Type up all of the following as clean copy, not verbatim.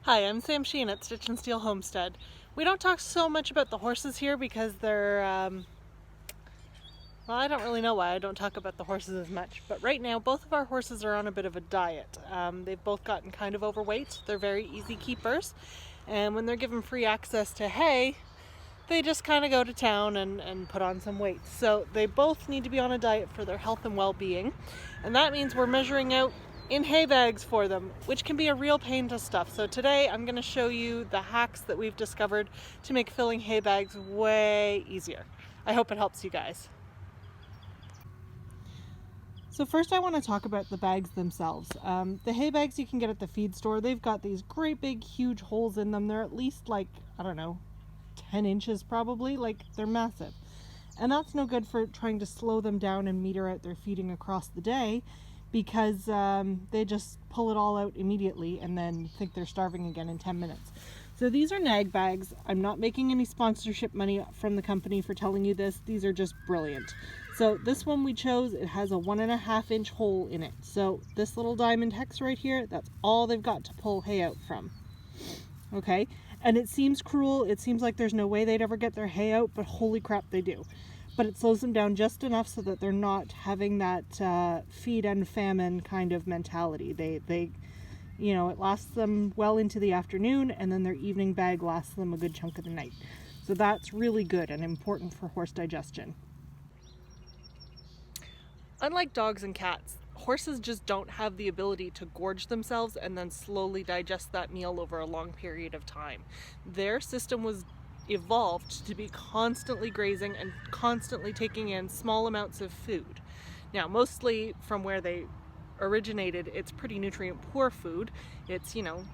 Hi, I'm Sam Sheen at Stitch and Steel Homestead. We don't talk so much about the horses here because they're, well, I don't really know why I don't talk about the horses as much, but right now both of our horses are on a bit of a diet. They've both gotten kind of overweight. They're very easy keepers, and when they're given free access to hay, they just kind of go to town and put on some weight. So they both need to be on a diet for their health and well-being, and that means we're measuring out in hay bags for them, which can be a real pain to stuff. So today I'm going to show you the hacks that we've discovered to make filling hay bags way easier. I hope it helps you guys. So first I want to talk about the bags themselves. The hay bags you can get at the feed store, they've got these great big huge holes in them. They're at least like, I don't know, 10 inches probably, like they're massive. And that's no good for trying to slow them down and meter out their feeding across the day, because they just pull it all out immediately and then think they're starving again in 10 minutes. So these are nag bags. I'm not making any sponsorship money from the company for telling you this. These are just brilliant. So this one we chose, it has a 1.5 inch hole in it. So this little diamond hex right here, that's all they've got to pull hay out from. Okay, and it seems cruel. It seems like there's no way they'd ever get their hay out, but holy crap, they do. But it slows them down just enough so that they're not having that feed and famine kind of mentality. They, you know, it lasts them well into the afternoon, and then their evening bag lasts them a good chunk of the night. So that's really good and important for horse digestion. Unlike dogs and cats, horses just don't have the ability to gorge themselves and then slowly digest that meal over a long period of time. Their system was evolved to be constantly grazing and constantly taking in small amounts of food. Now, mostly from where they originated, it's pretty nutrient poor food. It's, you know,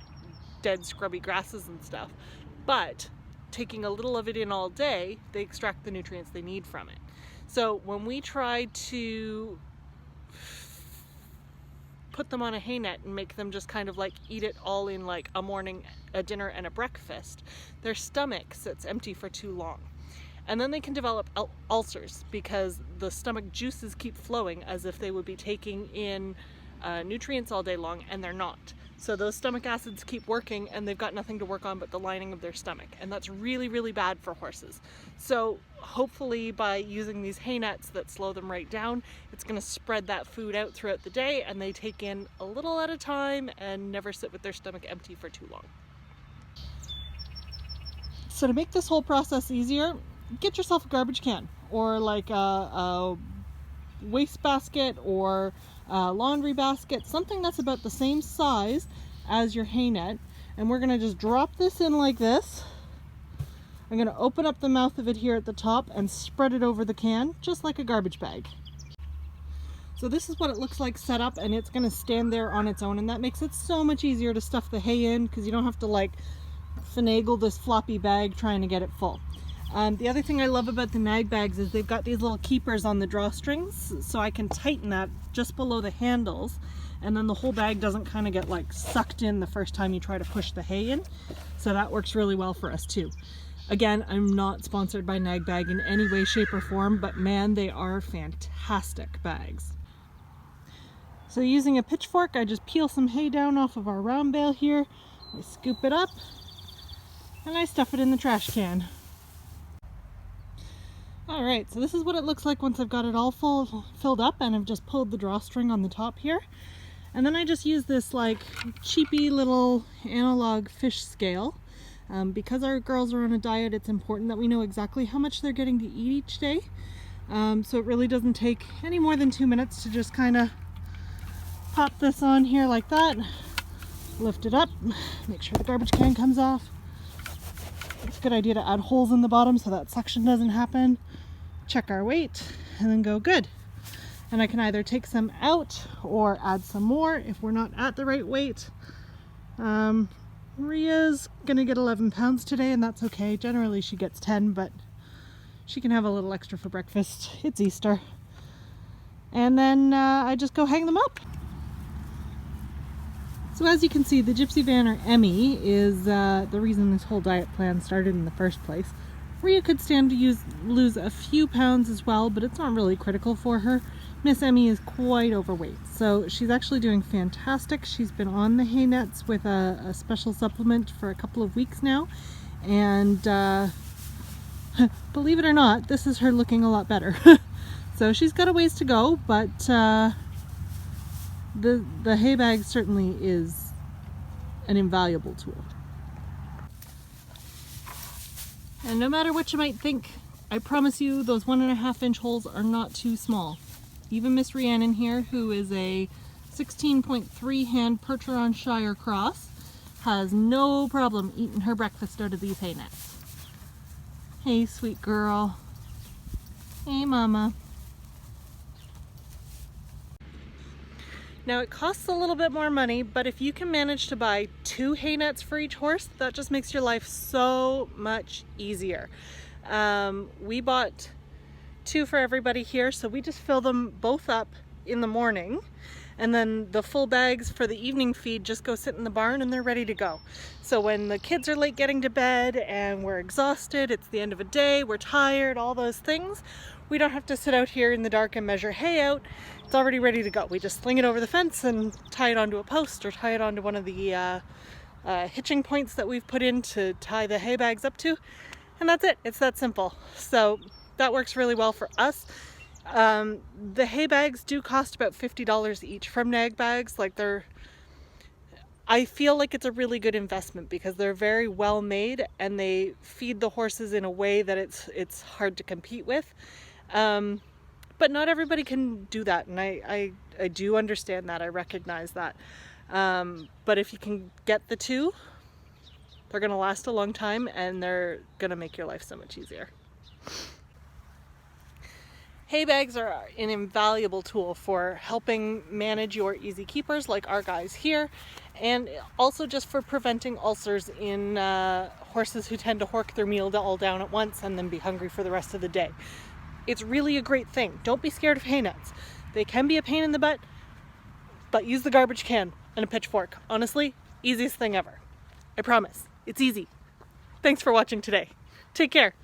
dead scrubby grasses and stuff. But taking a little of it in all day, they extract the nutrients they need from it. So when we try to put them on a hay net and make them just kind of like eat it all in like a morning, a dinner, and a breakfast, their stomach sits empty for too long. And then they can develop ulcers because the stomach juices keep flowing as if they would be taking in nutrients all day long, and they're not. So those stomach acids keep working and they've got nothing to work on but the lining of their stomach. And that's really, really bad for horses. So hopefully by using these hay nets that slow them right down, it's going to spread that food out throughout the day, and they take in a little at a time and never sit with their stomach empty for too long. So to make this whole process easier, get yourself a garbage can or like a waste basket or a laundry basket, something that's about the same size as your hay net, and we're going to just drop this in like this. I'm going to open up the mouth of it here at the top and spread it over the can just like a garbage bag. So this is what it looks like set up, and it's going to stand there on its own, and that makes it so much easier to stuff the hay in because you don't have to like finagle this floppy bag trying to get it full. The other thing I love about the nag bags is they've got these little keepers on the drawstrings, so I can tighten that just below the handles, and then the whole bag doesn't kind of get like sucked in the first time you try to push the hay in. So that works really well for us too. Again, I'm not sponsored by Nag Bag in any way, shape, or form, but man, they are fantastic bags. So using a pitchfork, I just peel some hay down off of our round bale here, I scoop it up, and I stuff it in the trash can. Alright, so this is what it looks like once I've got it all filled up, and I've just pulled the drawstring on the top here. And then I just use this like cheapy little analog fish scale. Because our girls are on a diet, it's important that we know exactly how much they're getting to eat each day. So it really doesn't take any more than 2 minutes to just kind of pop this on here like that, lift it up, make sure the garbage can comes off. It's a good idea to add holes in the bottom so that suction doesn't happen. Check our weight and then go good. And I can either take some out or add some more if we're not at the right weight. Maria's gonna get 11 pounds today, and that's okay. Generally she gets 10, but she can have a little extra for breakfast. It's Easter. And then I just go hang them up. So as you can see, the gypsy van, or Emmy, is the reason this whole diet plan started in the first place. Maria could stand to lose a few pounds as well, but it's not really critical for her. Miss Emmy is quite overweight, so she's actually doing fantastic. She's been on the hay nets with a special supplement for a couple of weeks now, and believe it or not, this is her looking a lot better. So she's got a ways to go, but the hay bag certainly is an invaluable tool. And no matter what you might think, I promise you those 1.5-inch holes are not too small. Even Miss Rhiannon here, who is a 16.3 hand Percheron Shire cross, has no problem eating her breakfast out of these hay nets. Hey, sweet girl. Hey, mama. Now it costs a little bit more money, but if you can manage to buy 2 hay nets for each horse, that just makes your life so much easier. We bought 2 for everybody here, so we just fill them both up in the morning, and then the full bags for the evening feed just go sit in the barn and they're ready to go. So when the kids are late getting to bed and we're exhausted, it's the end of a day, we're tired, all those things, we don't have to sit out here in the dark and measure hay out. It's already ready to go. We just sling it over the fence and tie it onto a post or tie it onto one of the hitching points that we've put in to tie the hay bags up to, and that's it. It's that simple. So that works really well for us. The hay bags do cost about $50 each from Nag Bags. I feel like it's a really good investment because they're very well made and they feed the horses in a way that it's hard to compete with. But not everybody can do that, and I do understand that. I recognize that. But if you can get the 2, they're going to last a long time and they're going to make your life so much easier. Hay bags are an invaluable tool for helping manage your easy keepers like our guys here, and also just for preventing ulcers in horses who tend to hork their meal all down at once and then be hungry for the rest of the day. It's really a great thing. Don't be scared of hay nets. They can be a pain in the butt, but use the garbage can and a pitchfork. Honestly, easiest thing ever. I promise. It's easy. Thanks for watching today. Take care.